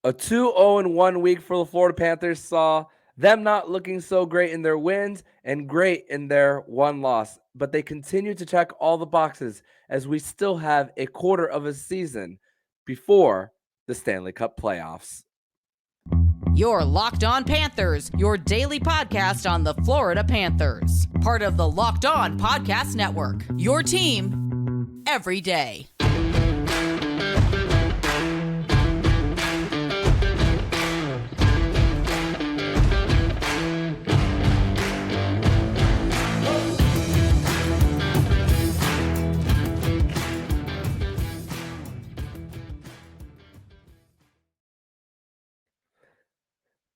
A 2-0-1 week for the Florida Panthers saw them not looking so great in their wins and great in their one loss, but they continue to check all the boxes as we still have a quarter of a season before the Stanley Cup playoffs. You're Locked On Panthers, your daily podcast on the Florida Panthers. Part of the Locked On Podcast Network, your team every day.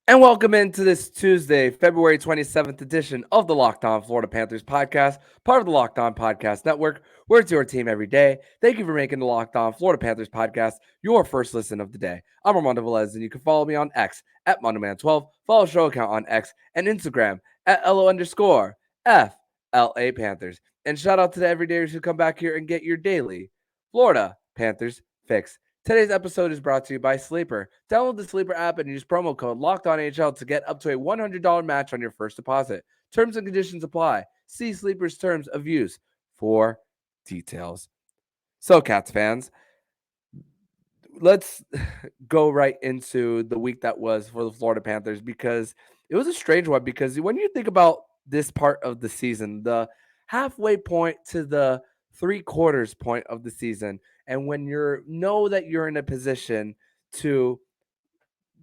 And welcome into this Tuesday, February 27th edition of the Locked On Florida Panthers podcast, part of the Locked On Podcast Network, where it's your team every day. Thank you for making the Locked On Florida Panthers podcast your first listen of the day. I'm Armando Velez, and you can follow me on X at MondoMan12, follow the show account on X and Instagram at LO_FLA Panthers. And shout out to the everydayers who come back here and get your daily Florida Panthers fix. Today's episode is brought to you by Sleeper. Download the Sleeper app and use promo code LOCKEDONNHL to get up to a $100 match on your first deposit. Terms and conditions apply. See Sleeper's terms of use for details. So, Cats fans, let's go right into the week that was for the Florida Panthers, because it was a strange one. Because when you think about this part of the season, the halfway point to the 3/4 point of the season, and when know that you're in a position to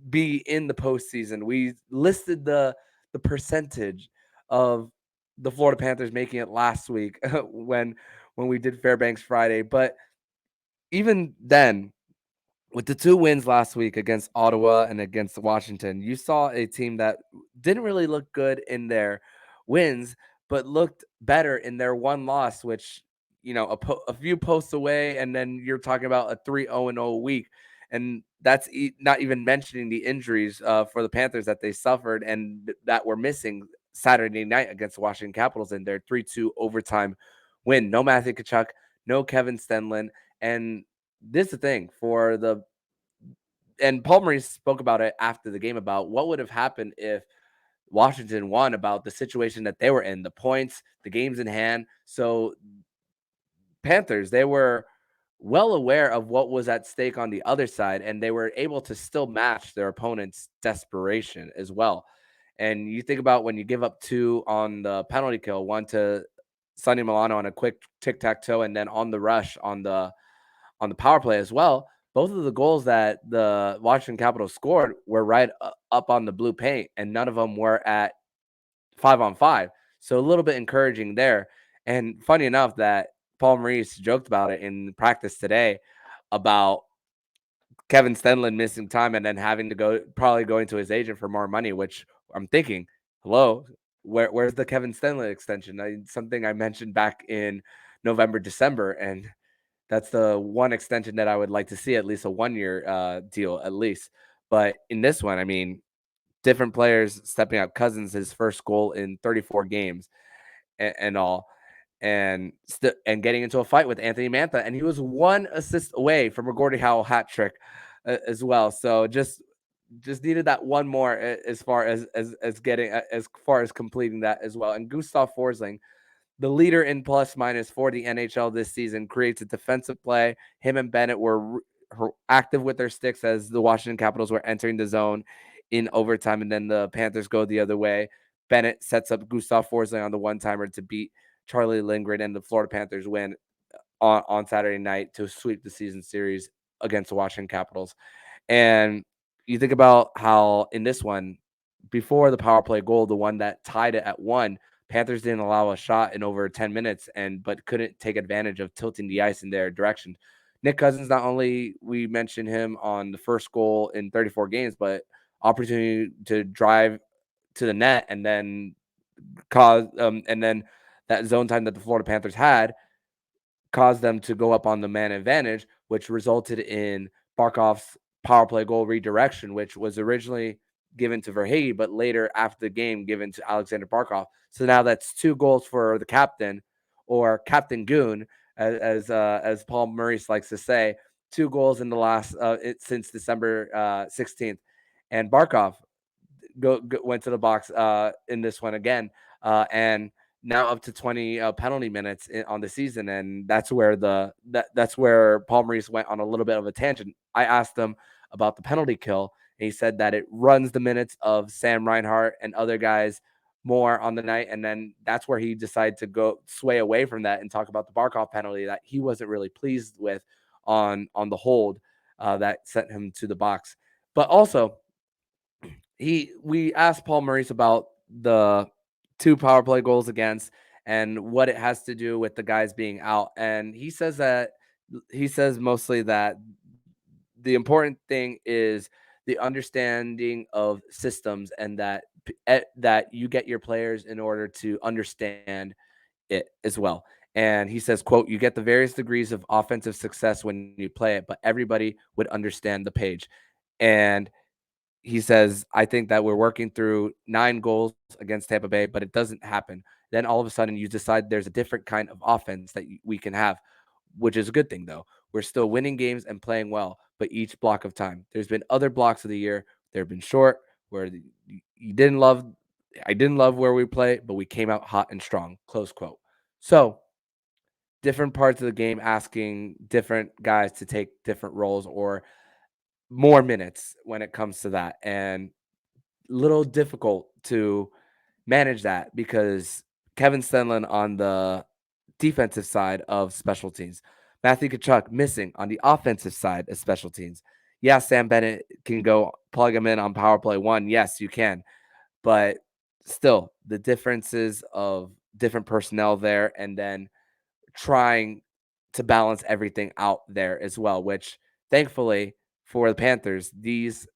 be in the postseason, we listed the percentage of the Florida Panthers making it last week when we did Fairbanks Friday. But even then, with the two wins last week against Ottawa and against Washington, you saw a team that didn't really look good in their wins, but looked better in their one loss, which, a few posts away, and then you're talking about a 3-0-0 week. And that's not even mentioning the injuries for the Panthers that they suffered and that were missing Saturday night against the Washington Capitals in their 3-2 overtime win. No Matthew Tkachuk, no Kevin Stenlund. And this is the thing for the and Paul Maurice spoke about it after the game about what would have happened if Washington won, about the situation that they were in, the points, the games in hand. So Panthers, they were well aware of what was at stake on the other side, and they were able to still match their opponent's desperation as well. And you think about when you give up two on the penalty kill, one to Sonny Milano on a quick tic-tac-toe, and then on the rush on the power play as well. Both of the goals that the Washington Capitals scored were right up on the blue paint, and none of them were at 5-on-5. So a little bit encouraging there. And funny enough that Paul Maurice joked about it in practice today about Kevin Stenlund missing time and then having to probably going to his agent for more money, which I'm thinking, hello, where's the Kevin Stenlund extension? Something I mentioned back in November, December, and that's the one extension that I would like to see, at least a 1-year deal, at least. But in this one, I mean, different players stepping up. Cousins, his first goal in 34 games and all, and getting into a fight with Anthony Mantha, and he was one assist away from a Gordie Howe hat trick as well. So just needed that one more as far as getting as far as completing that as well. And Gustav Forsling, the leader in plus minus for the NHL this season, creates a defensive play. Him and Bennett were active with their sticks as the Washington Capitals were entering the zone in overtime, and then the Panthers go the other way. Bennett sets up Gustav Forsling on the one-timer to beat Charlie Lindgren, and the Florida Panthers win on Saturday night to sweep the season series against the Washington Capitals. And you think about how in this one, before the power play goal, the one that tied it at 1, Panthers didn't allow a shot in over 10 minutes, but couldn't take advantage of tilting the ice in their direction. Nick Cousins, not only we mentioned him on the first goal in 34 games, but opportunity to drive to the net and then and then that zone time that the Florida Panthers had caused them to go up on the man advantage, which resulted in Barkov's power play goal redirection, which was originally given to Verhage, but later after the game given to Aleksander Barkov. So now that's 2 goals for the captain, or Captain Goon, as Paul Maurice likes to say. 2 goals in the last since December 16th, and Barkov went to the box in this one again, and now up to 20 penalty minutes on the season, and that's where Paul Maurice went on a little bit of a tangent. I asked him about the penalty kill, and he said that it runs the minutes of Sam Reinhart and other guys more on the night, and then that's where he decided to go sway away from that and talk about the Barkov penalty that he wasn't really pleased with on the hold that sent him to the box. But also, we asked Paul Maurice about the 2 power play goals against and what it has to do with the guys being out, and he says mostly that the important thing is the understanding of systems, and that you get your players in order to understand it as well. And he says, quote, "You get the various degrees of offensive success when you play it, but everybody would understand the page." And he says, "I think that we're working through 9 goals against Tampa Bay, but it doesn't happen. Then all of a sudden you decide there's a different kind of offense that we can have, which is a good thing, though. We're still winning games and playing well, but each block of time. There's been other blocks of the year. They've been short where you didn't love. I didn't love where we play, but we came out hot and strong." Close quote. So different parts of the game asking different guys to take different roles or more minutes when it comes to that. And little difficult to manage that because Kevin Stenlund on the defensive side of special teams, Matthew Tkachuk missing on the offensive side of special teams. Yeah, Sam Bennett can go plug him in on power play 1. Yes, you can. But still, the differences of different personnel there, and then trying to balance everything out there as well, which thankfully for the Panthers, these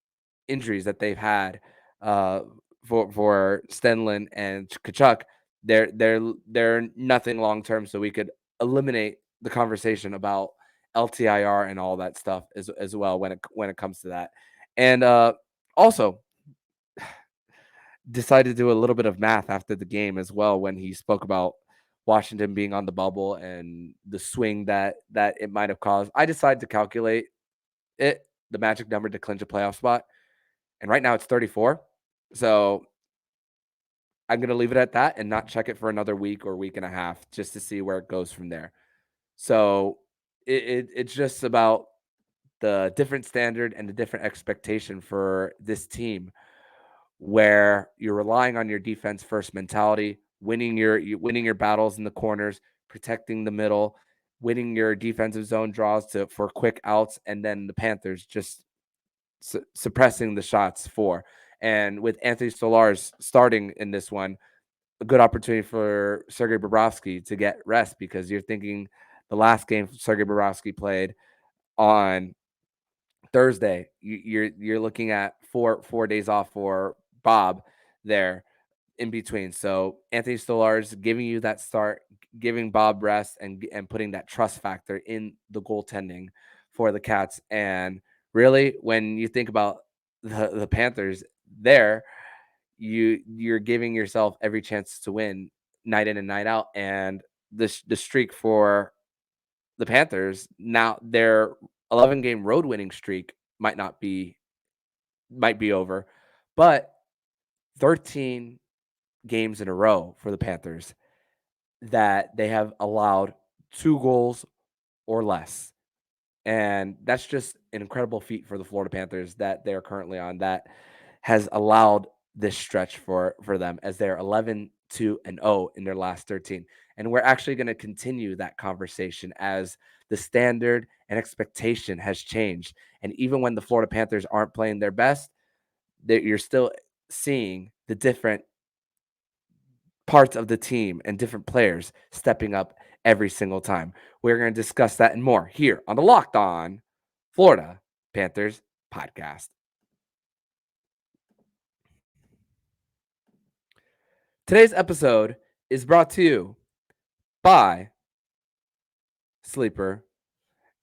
injuries that they've had uh, for Stenlund and Tkachuk, they're nothing long term. So we could eliminate the conversation about LTIR and all that stuff as well when it comes to that. And also decided to do a little bit of math after the game as well when he spoke about Washington being on the bubble and the swing that it might have caused. I decided to calculate the magic number to clinch a playoff spot, and right now it's 34. So I'm going to leave it at that and not check it for another week or week and a half just to see where it goes from there. So it's just about the different standard and the different expectation for this team, where you're relying on your defense first mentality, winning your battles in the corners, protecting the middle, winning your defensive zone draws for quick outs, and then the Panthers just suppressing the shots for. And with Anthony Stolarz starting in this one, a good opportunity for Sergei Bobrovsky to get rest, because you're thinking the last game Sergei Bobrovsky played on Thursday, you're looking at four days off for Bob there in between. So Anthony Stolarz giving you that start, giving Bob rest, and putting that trust factor in the goaltending for the Cats. And really, when you think about the Panthers there, you're giving yourself every chance to win night in and night out. And the streak for the Panthers now, their 11 game road winning streak might be over, but 13 games in a row for the Panthers that they have allowed 2 goals or less. And that's just an incredible feat for the Florida Panthers that they're currently on, that has allowed this stretch for them, as they're 11-2-0 in their last 13. And we're actually going to continue that conversation as the standard and expectation has changed. And even when the Florida Panthers aren't playing their best, you're still seeing the different parts of the team and different players stepping up every single time. We're going to discuss that and more here on the Locked On Florida Panthers podcast. Today's episode is brought to you by Sleeper,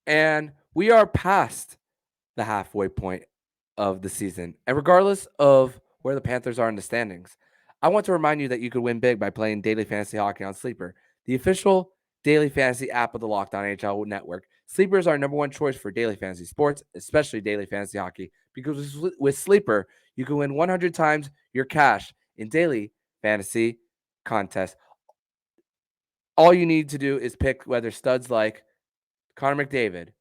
and we are past the halfway point of the season. And regardless of where the Panthers are in the standings, I want to remind you that you could win big by playing daily fantasy hockey on Sleeper, the official daily fantasy app of the Locked On NHL Network. Sleeper is our number one choice for daily fantasy sports, especially daily fantasy hockey, because with Sleeper, you can win 100 times your cash in daily fantasy contests. All you need to do is pick whether studs like Connor McDavid,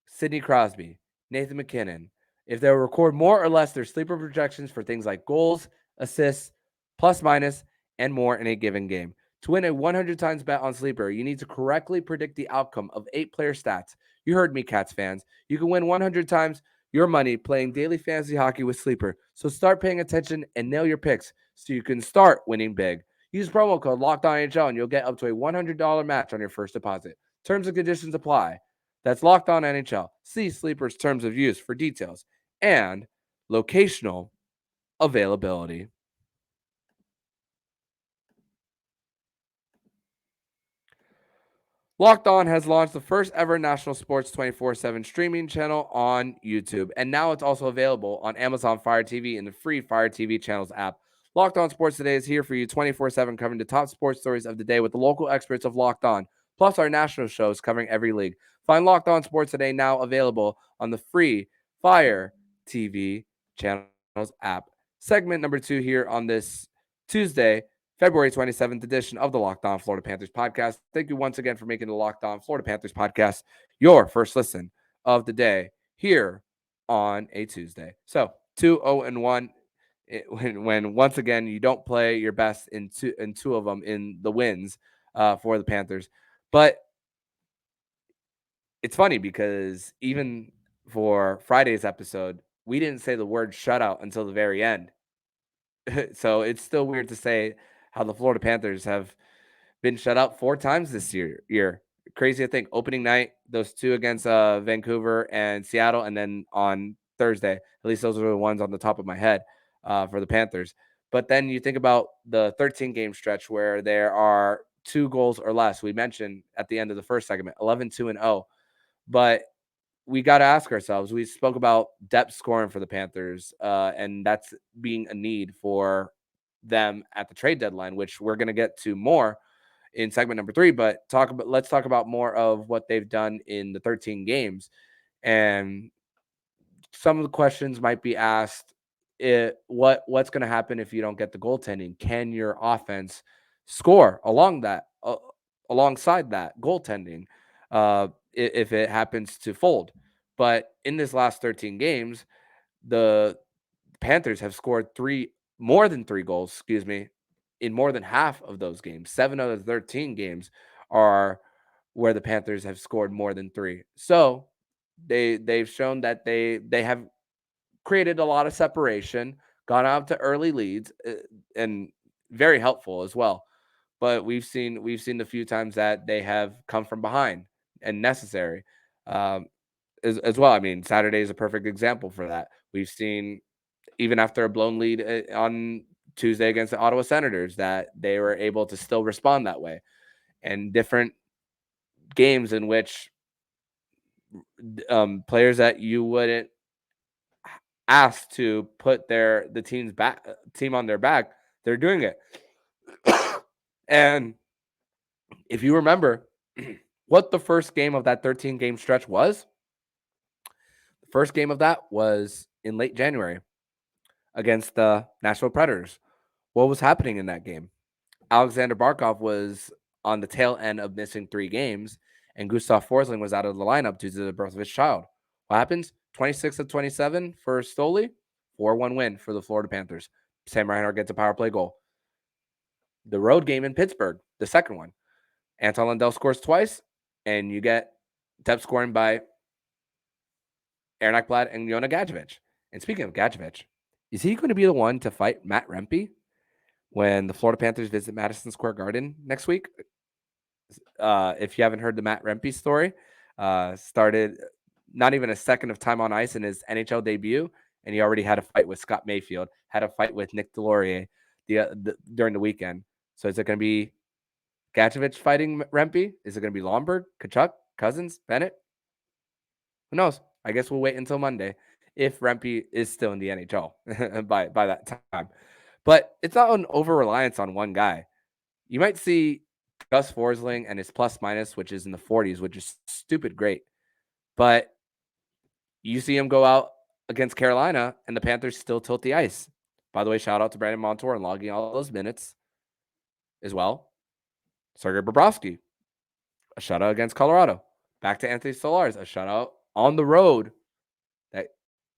Sidney Crosby, Nathan McKinnon, if they'll record more or less their sleeper projections for things like goals, assists, plus minus, and more in a given game. To win a 100 times bet on Sleeper, you need to correctly predict the outcome of 8-player stats. You heard me, Cats fans. You can win 100 times your money playing daily fantasy hockey with Sleeper. So start paying attention and nail your picks so you can start winning big. Use promo code LOCKEDONNHL and you'll get up to a $100 match on your first deposit. Terms and conditions apply. That's Locked On NHL. See Sleeper's terms of use for details and locational availability. Locked On has launched the first ever national sports 24/7 streaming channel on YouTube, and now it's also available on Amazon Fire TV and the free Fire TV channels app. Locked On Sports Today is here for you 24/7, covering the top sports stories of the day with the local experts of Locked On, plus our national shows covering every league. Find Locked On Sports Today now available on the free Fire TV channels app. Segment number 2 here on this Tuesday, February 27th edition of the Locked On Florida Panthers podcast. Thank you once again for making the Locked On Florida Panthers podcast your first listen of the day here on a Tuesday. So 2-0-1 when once again you don't play your best in two of them in the wins for the Panthers. But it's funny because even for Friday's episode, we didn't say the word shutout until the very end. So it's still weird to say how the Florida Panthers have been shut out 4 times this year. Crazy to think. Opening night, those 2 against Vancouver and Seattle, and then on Thursday, at least those are the ones on the top of my head for the Panthers. But then you think about the 13-game stretch where there are 2 goals or less. We mentioned at the end of the first segment, 11-2-0. But we got to ask ourselves, we spoke about depth scoring for the Panthers, and that's being a need for them at the trade deadline, which we're going to get to more in segment number 3, but let's talk about more of what they've done in the 13 games. And some of the questions might be asked, what's going to happen if you don't get the goaltending? Can your offense score alongside that goaltending if it happens to fold? But in this last 13 games, the Panthers have scored more than 3 goals, in more than half of those games. 7 out of 13 games are where the Panthers have scored more than 3. So they've shown that they have created a lot of separation, gone out to early leads, and very helpful as well. But we've seen the few times that they have come from behind and necessary as well. I mean, Saturday is a perfect example for that. We've seen even after a blown lead on Tuesday against the Ottawa Senators that they were able to still respond that way. And different games in which players that you wouldn't ask to put the team on their back, they're doing it. And if you remember what the first game of that 13-game stretch was, the first game of that was in late January against the Nashville Predators. What was happening in that game? Aleksander Barkov was on the tail end of missing 3 games, and Gustav Forsling was out of the lineup due to the birth of his child. What happens? 26 of 27 for Stoli, 4-1 win for the Florida Panthers. Sam Reinhart gets a power play goal. The road game in Pittsburgh, the second one, Anton Lundell scores twice, and you get depth scoring by Aaron Ekblad and Yona Gadjevich. And speaking of Gadjevich, is he going to be the one to fight Matt Rempe when the Florida Panthers visit Madison Square Garden next week? If you haven't heard the Matt Rempe story, started not even a second of time on ice in his NHL debut, and he already had a fight with Scott Mayfield, had a fight with Nick Delorier during the weekend. So is it going to be Gadjevich fighting Rempe? Is it going to be Lomberg, Tkachuk, Cousins, Bennett? Who knows? I guess we'll wait until Monday if Rempe is still in the NHL by that time. But it's not an over-reliance on one guy. You might see Gus Forsling and his plus minus, which is in the 40s, which is stupid great. But you see him go out against Carolina, and the Panthers still tilt the ice. By the way, shout out to Brandon Montour and logging all those minutes as well. Sergei Bobrovsky, a shutout against Colorado. Back to Anthony Stolarz, a shutout on the road that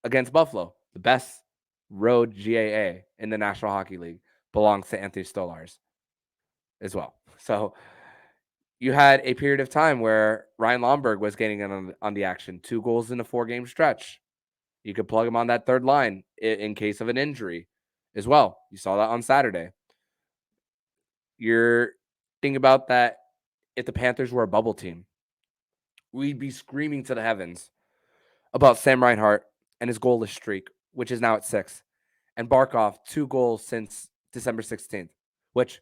against Buffalo. The best road GAA in the National Hockey League belongs to Anthony Stolarz as well. So you had a period of time where Ryan Lomberg was getting in on the action. 2 goals in a 4-game stretch. You could plug him on that third line in case of an injury as well. You saw that on Saturday. You're thinking about that if the Panthers were a bubble team, we'd be screaming to the heavens about Sam Reinhart and his goalless streak, which is now at 6, and Barkov 2 goals since December 16th, which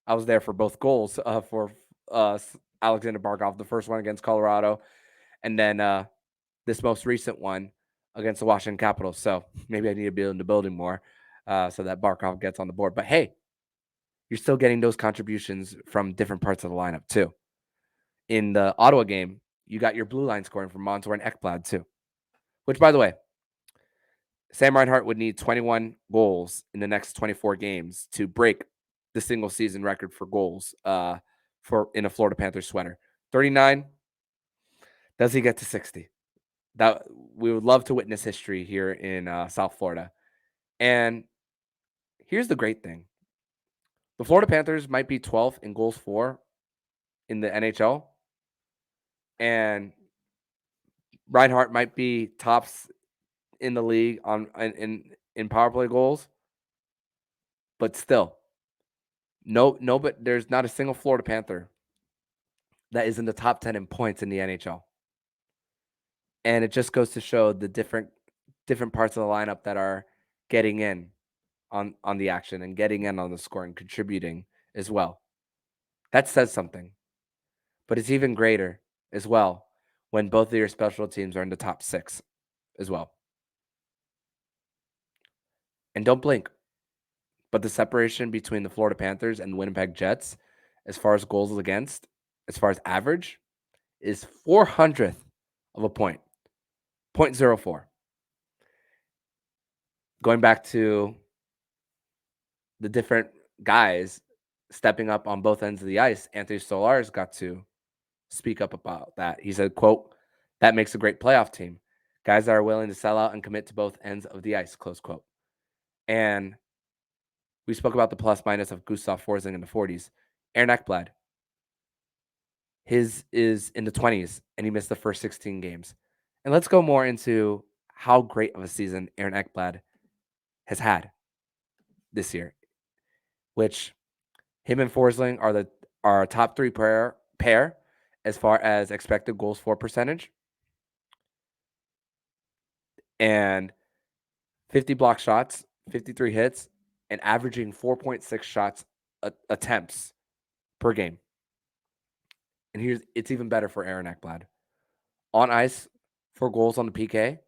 I was there for both goals for Aleksander Barkov, the first one against Colorado, and then this most recent one against the Washington Capitals. So maybe I need to be in the building more so that Barkov gets on the board. But hey, you're still getting those contributions from different parts of the lineup too. In the Ottawa game, you got your blue line scoring from Montour and Ekblad too. Which, by the way, Sam Reinhart would need 21 goals in the next 24 games to break the single season record for goals for in a Florida Panthers sweater. 39. Does he get to 60? That we would love to witness history here in South Florida. And here's the great thing. The Florida Panthers might be 12th in goals for in the NHL. And Reinhart might be tops in the league in power play goals. But still, but there's not a single Florida Panther that is in the top 10 in points in the NHL. And it just goes to show the different parts of the lineup that are getting in on the action and getting in on the scoring, contributing as well. That says something. But it's even greater as well when both of your special teams are in the top 6 as well. And don't blink. But the separation between the Florida Panthers and the Winnipeg Jets, as far as goals against, as far as average, is 400th of a point. 0.04. Going back to the different guys stepping up on both ends of the ice, Anthony Stolarz got to speak up about that. He said, quote, "That makes a great playoff team. Guys that are willing to sell out and commit to both ends of the ice," close quote. And we spoke about the plus minus of Gustav Forsling in the 40s. Aaron Ekblad, his is in the 20s, and he missed the first 16 games. And let's go more into how great of a season Aaron Ekblad has had this year, which him and Forsling are our top 3 pair as far as expected goals for percentage, and 50 block shots, 53 hits, and averaging 4.6 shots attempts per game. And it's even better for Aaron Ekblad. On ice for goals on the PK,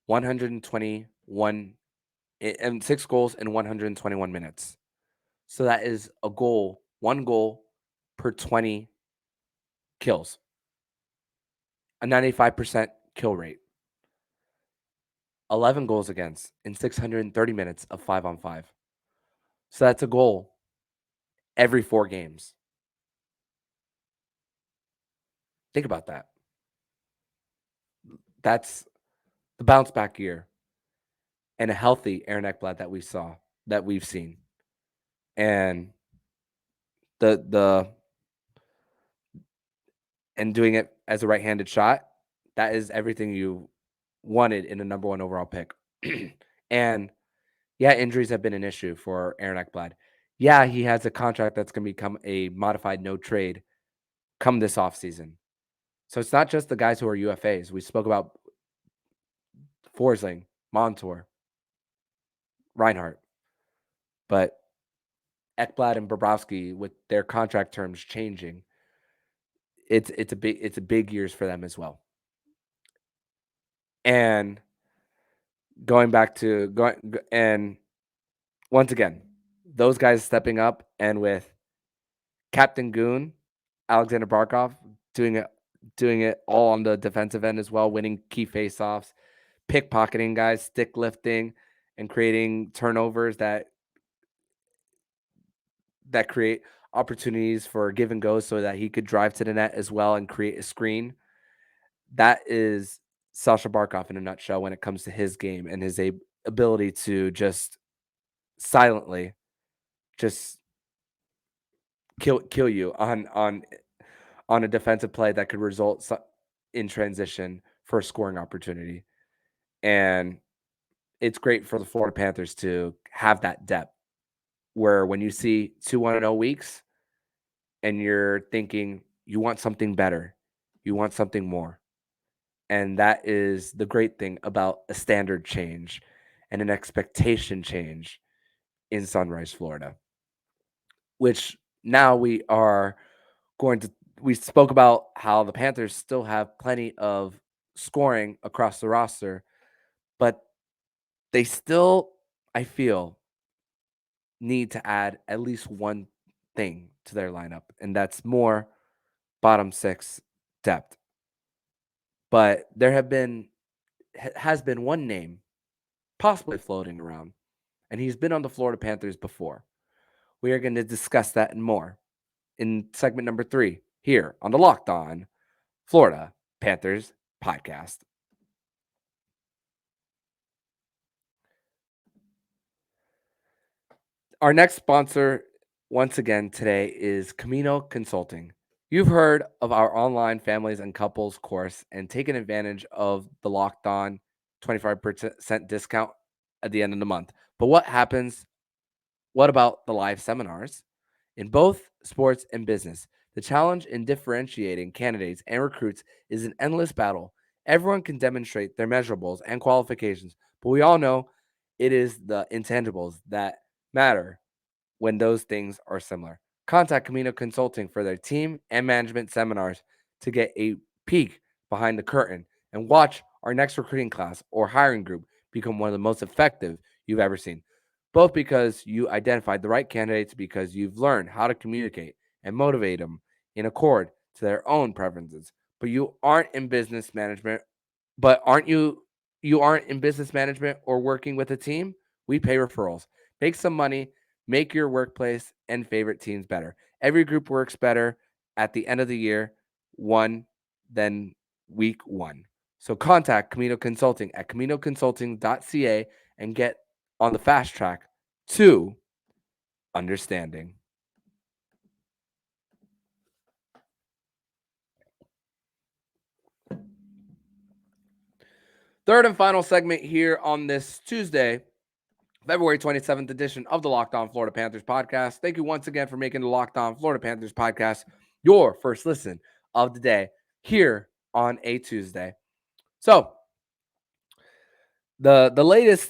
121 and 6 goals in 121 minutes. So that is one goal per 20 kills. A 95% kill rate. 11 goals against in 630 minutes of 5-on-5. So that's a goal every 4 games. Think about that. That's the bounce back year and a healthy Aaron Ekblad that we've seen. And and doing it as a right-handed shot, that is everything you wanted in a number 1 overall pick. And yeah, injuries have been an issue for Aaron Ekblad. Yeah, he has a contract that's going to become a modified no trade come this offseason. So it's not just the guys who are UFAs. We spoke about Forsling, Montour, Reinhart, but Ekblad and Bobrovsky, with their contract terms changing, it's a big years for them as well. And and once again, those guys stepping up, and with Captain Goon, Aleksander Barkov, doing doing it all on the defensive end as well, winning key faceoffs, pickpocketing guys, stick lifting, and creating turnovers that create opportunities for give and go so that he could drive to the net as well and create a screen. That is Sasha Barkov in a nutshell when it comes to his game and his ability to just silently just kill you on a defensive play that could result in transition for a scoring opportunity. And it's great for the Florida Panthers to have that depth where when you see 2-1-0 weeks and you're thinking you want something better, you want something more. And that is the great thing about a standard change and an expectation change in Sunrise, Florida, which now we spoke about how the Panthers still have plenty of scoring across the roster, but they still, I feel, need to add at least one thing to their lineup, and that's more bottom six depth. But there has been one name possibly floating around, and he's been on the Florida Panthers before. We are going to discuss that and more in segment number 3 here on the Locked On Florida Panthers podcast. Our next sponsor, once again today, is Camino Consulting. You've heard of our online families and couples course and taken advantage of the Locked On 25% discount at the end of the month. But what happens? What about the live seminars? In both sports and business, the challenge in differentiating candidates and recruits is an endless battle. Everyone can demonstrate their measurables and qualifications, but we all know it is the intangibles that matter when those things are similar. Contact Camino Consulting for their team and management seminars to get a peek behind the curtain and watch our next recruiting class or hiring group become one of the most effective you've ever seen. Both because you identified the right candidates, because you've learned how to communicate and motivate them in accord to their own preferences. But you aren't in business management, you aren't in business management or working with a team? We pay referrals. Make some money, make your workplace and favorite teams better. Every group works better at the end of the year, one than week one. So contact Camino Consulting at caminoconsulting.ca and get on the fast track to understanding. Third and final segment here on this Tuesday, February 27th edition of the Locked On Florida Panthers podcast. Thank you once again for making the Locked On Florida Panthers podcast your first listen of the day here on a Tuesday. So, the latest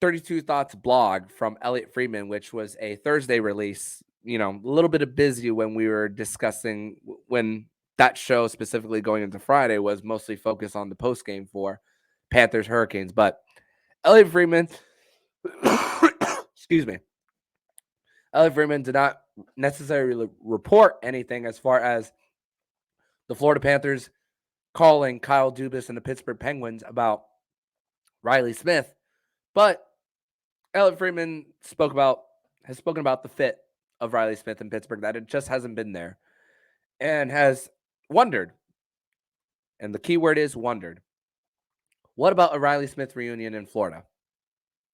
32 Thoughts blog from Elliot Friedman, which was a Thursday release, a little bit of busy when we were discussing when that show specifically going into Friday was mostly focused on the post game for Panthers Hurricanes. But Elliot Friedman, excuse me, Elliot Friedman did not necessarily report anything as far as the Florida Panthers calling Kyle Dubas and the Pittsburgh Penguins about Reilly Smith, but Elliot Friedman has spoken about the fit of Reilly Smith in Pittsburgh, that it just hasn't been there, and has wondered, and the key word is wondered, what about a Reilly Smith reunion in Florida?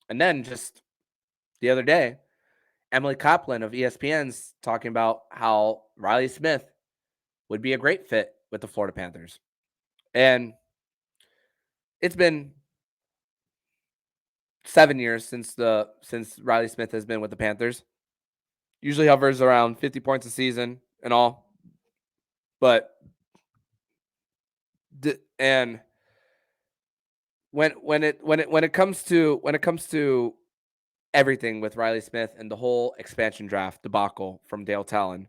And then just the other day, Emily Kaplan of ESPN's talking about how Reilly Smith would be a great fit with the Florida Panthers. And it's been 7 years since Reilly Smith has been with the Panthers. Usually hovers around 50 points a season and all. But and when it comes to everything with Reilly Smith and the whole expansion draft debacle from Dale Talon,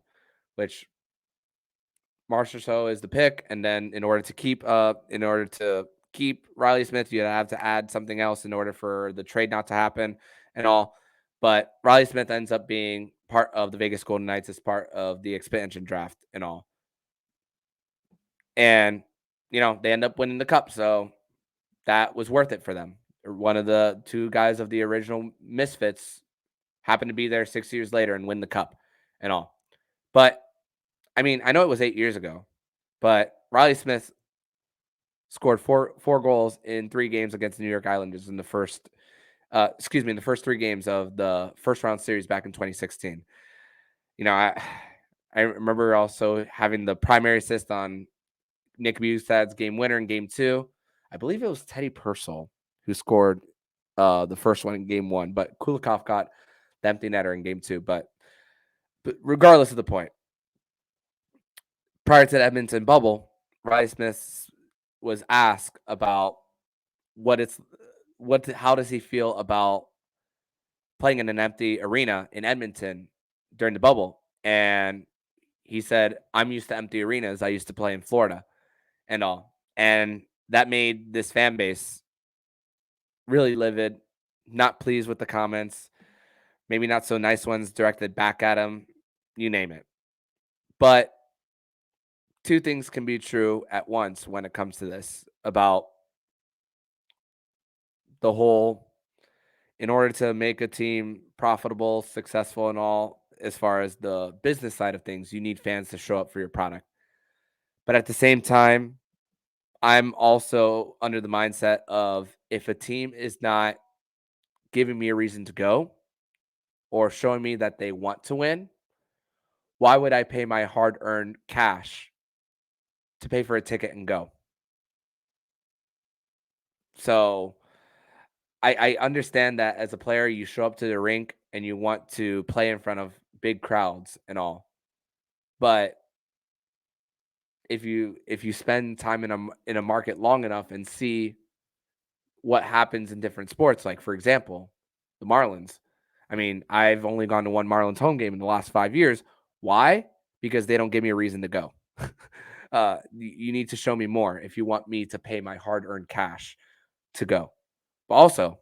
which Marchessault is the pick, and then in order to keep Reilly Smith, you have to add something else in order for the trade not to happen and all. But Reilly Smith ends up being part of the Vegas Golden Knights as part of the expansion draft and all. And, they end up winning the cup. So that was worth it for them. One of the two guys of the original Misfits happened to be there 6 years later and win the cup and all. But I mean, I know it was 8 years ago, but Reilly Smith scored four goals in 3 games against the New York Islanders in the first, in the first 3 games of the first round series back in 2016. I remember also having the primary assist on Nick Bustad's game winner in game 2. I believe it was Teddy Purcell who scored the first one in game 1, but Kulikov got the empty netter in game 2. But regardless of the point, prior to the Edmonton Bubble, Reilly Smith was asked about how does he feel about playing in an empty arena in Edmonton during the bubble, and he said, "I'm used to empty arenas. I used to play in Florida and all," and that made this fan base really livid, not pleased with the comments, maybe not so nice ones directed back at him, you name it. But two things can be true at once when it comes to this about the whole, in order to make a team profitable, successful, and all, as far as the business side of things, you need fans to show up for your product. But at the same time, I'm also under the mindset of, if a team is not giving me a reason to go or showing me that they want to win, why would I pay my hard earned cash to pay for a ticket and go? So I understand that as a player, you show up to the rink and you want to play in front of big crowds and all. But if you spend time in a market long enough and see what happens in different sports, like for example, the Marlins. I mean, I've only gone to one Marlins home game in the last 5 years. Why? Because they don't give me a reason to go. You need to show me more if you want me to pay my hard-earned cash to go. But also,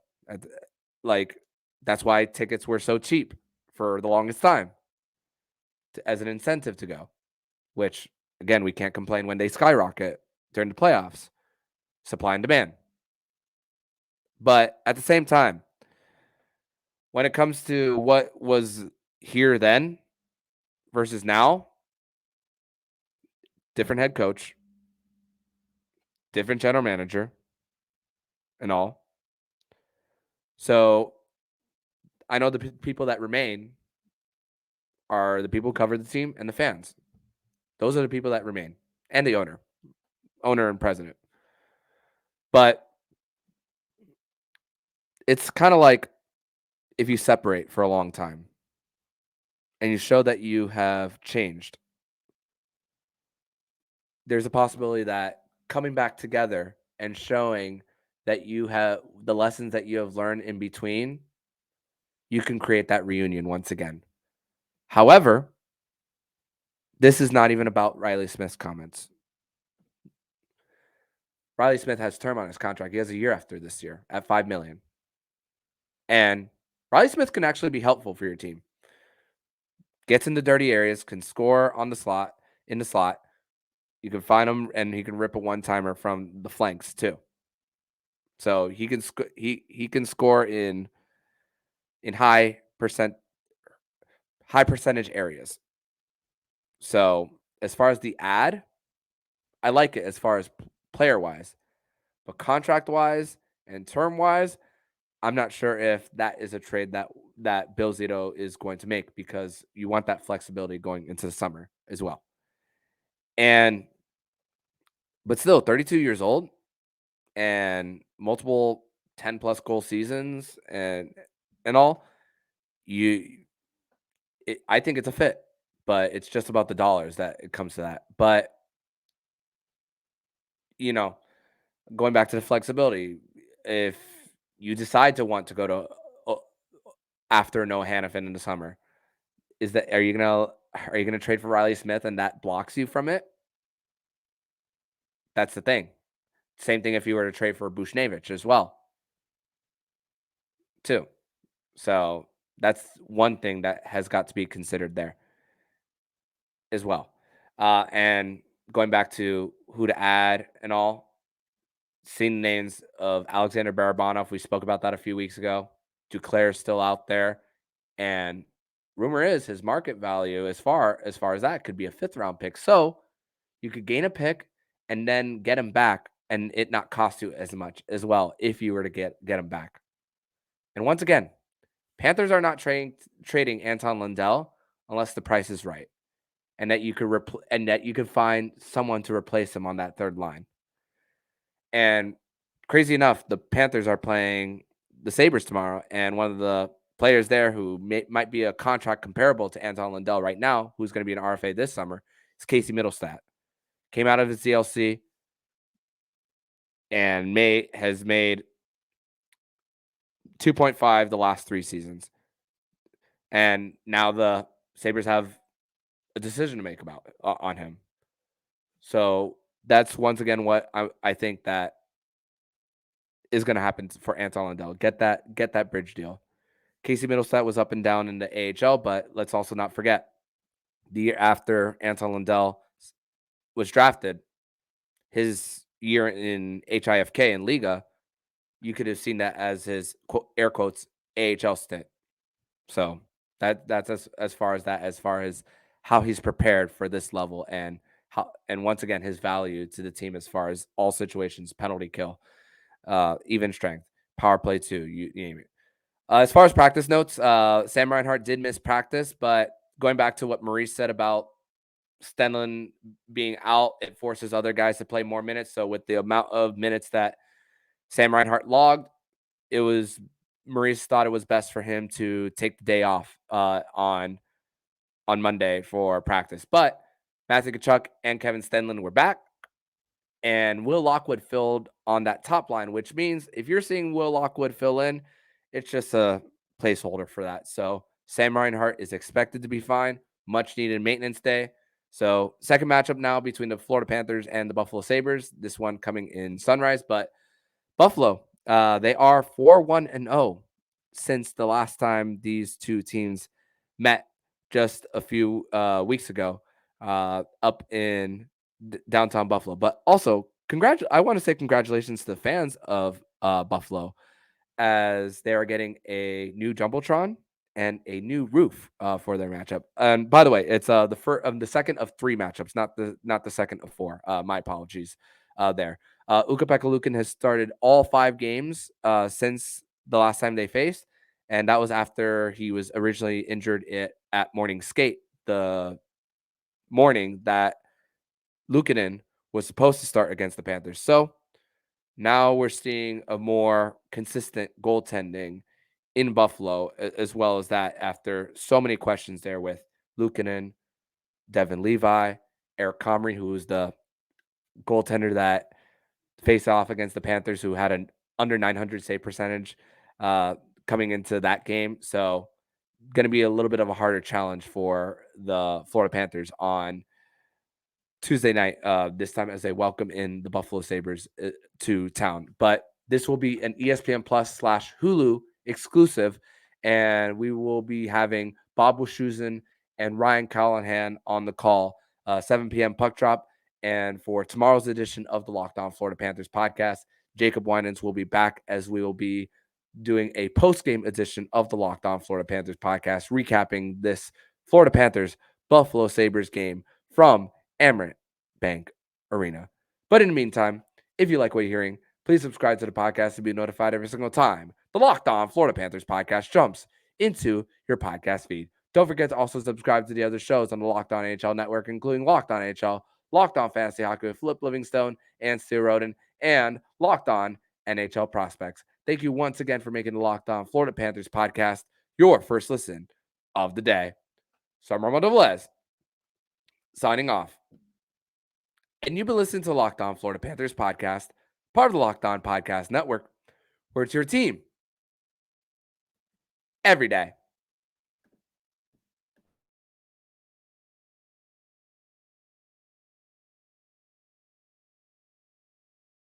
like, that's why tickets were so cheap for the longest time, as an incentive to go. Which, again, we can't complain when they skyrocket during the playoffs. Supply and demand. But at the same time, when it comes to what was here then versus now, different head coach, different general manager, and all. So I know the people that remain are the people who cover the team and the fans. Those are the people that remain, and the owner and president. But it's kind of like if you separate for a long time and you show that you have changed, there's a possibility that coming back together and showing that you have the lessons that you have learned in between, you can create that reunion once again. However, this is not even about Reilly Smith's comments. Reilly Smith has term on his contract. He has a year after this year at $5 million. And Reilly Smith can actually be helpful for your team. Gets in the dirty areas, can score on the slot, in the slot. You can find him, and he can rip a one-timer from the flanks too. So he can score in high percentage areas. So as far as the ad, I like it as far as player wise, but contract wise and term wise, I'm not sure if that is a trade that Bill Zito is going to make, because you want that flexibility going into the summer as well. But still, 32 years old and multiple 10 plus goal seasons and all, I think it's a fit, but it's just about the dollars that it comes to that. But you know, going back to the flexibility, if you decide to want to go to after Noah Hannafin in the summer, are you gonna trade for Reilly Smith and that blocks you from it? That's the thing. Same thing if you were to trade for Bushnevich as well, too. So that's one thing that has got to be considered there as well. And going back to who to add and all, seeing the names of Aleksander Barkov. We spoke about that a few weeks ago. Duclair's still out there. And rumor is his market value as far as that could be a 5th-round pick. So you could gain a pick and then get him back and it not cost you as much as well if you were to get him back. And once again, Panthers are not trading Anton Lundell unless the price is right and that you could find someone to replace him on that third line. And crazy enough, the Panthers are playing the Sabres tomorrow, and one of the players there who might be a contract comparable to Anton Lundell right now, who's going to be an RFA this summer, is Casey Middlestat. Came out of his DLC and has made 2.5 the last 3 seasons. And now the Sabres have a decision to make about on him. So that's once again what I think that is going to happen for Anton Lundell. Get that bridge deal. Casey Middlestat was up and down in the AHL, but let's also not forget the year after Anton Lundell was drafted, his year in HIFK in Liga, you could have seen that as his air quotes AHL stint. So that's as far as how he's prepared for this level and once again his value to the team as far as all situations, penalty kill, even strength, power play too, you name it. As far as practice notes, Sam Reinhart did miss practice, but going back to what Maurice said about Stenlund being out, it forces other guys to play more minutes. So with the amount of minutes that Sam Reinhart logged, it was Maurice thought it was best for him to take the day off on Monday for practice. But Matthew Tkachuk and Kevin Stenlund were back, and Will Lockwood filled on that top line, which means if you're seeing Will Lockwood fill in, it's just a placeholder for that. So Sam Reinhart is expected to be fine. Much needed maintenance day. So second matchup now between the Florida Panthers and the Buffalo Sabres. This one coming in Sunrise, but Buffalo, they are 4-1-0 since the last time these two teams met just a few weeks ago up in downtown Buffalo. But also, I want to say congratulations to the fans of Buffalo as they are getting a new jumbotron and a new roof for their matchup. And by the way, it's the second of 3 matchups, not the second of 4. My apologies there. Ukko-Pekka Luukkonen has started all 5 games since the last time they faced, and that was after he was originally injured at morning skate the morning that Luukkonen was supposed to start against the Panthers. So now we're seeing a more consistent goaltending in Buffalo, as well as that after so many questions there with Luukkonen, Devin Levi, Eric Comrie, who was the goaltender that faced off against the Panthers, who had an under 900 save percentage coming into that game. So going to be a little bit of a harder challenge for the Florida Panthers on Tuesday night, this time as they welcome in the Buffalo Sabres to town. But this will be an ESPN Plus / Hulu exclusive, and we will be having Bob Wischusen and Ryan Callahan on the call, 7 p.m. puck drop. And for tomorrow's edition of the Locked On Florida Panthers podcast, Jacob Winans will be back as we will be doing a post-game edition of the Locked On Florida Panthers podcast, recapping this Florida Panthers Buffalo Sabres game from Amerant Bank Arena. But in the meantime, if you like what you're hearing, please subscribe to the podcast to be notified every single time the Locked On Florida Panthers podcast jumps into your podcast feed. Don't forget to also subscribe to the other shows on the Locked On NHL network, including Locked On NHL, Locked On Fantasy Hockey with Flip Livingstone and Stu Roden, and Locked On NHL Prospects. Thank you once again for making the Locked On Florida Panthers podcast your first listen of the day. So I'm Armando Velez, signing off. And you've been listening to the Locked On Florida Panthers podcast, part of the Locked On Podcast Network, where it's your team every day.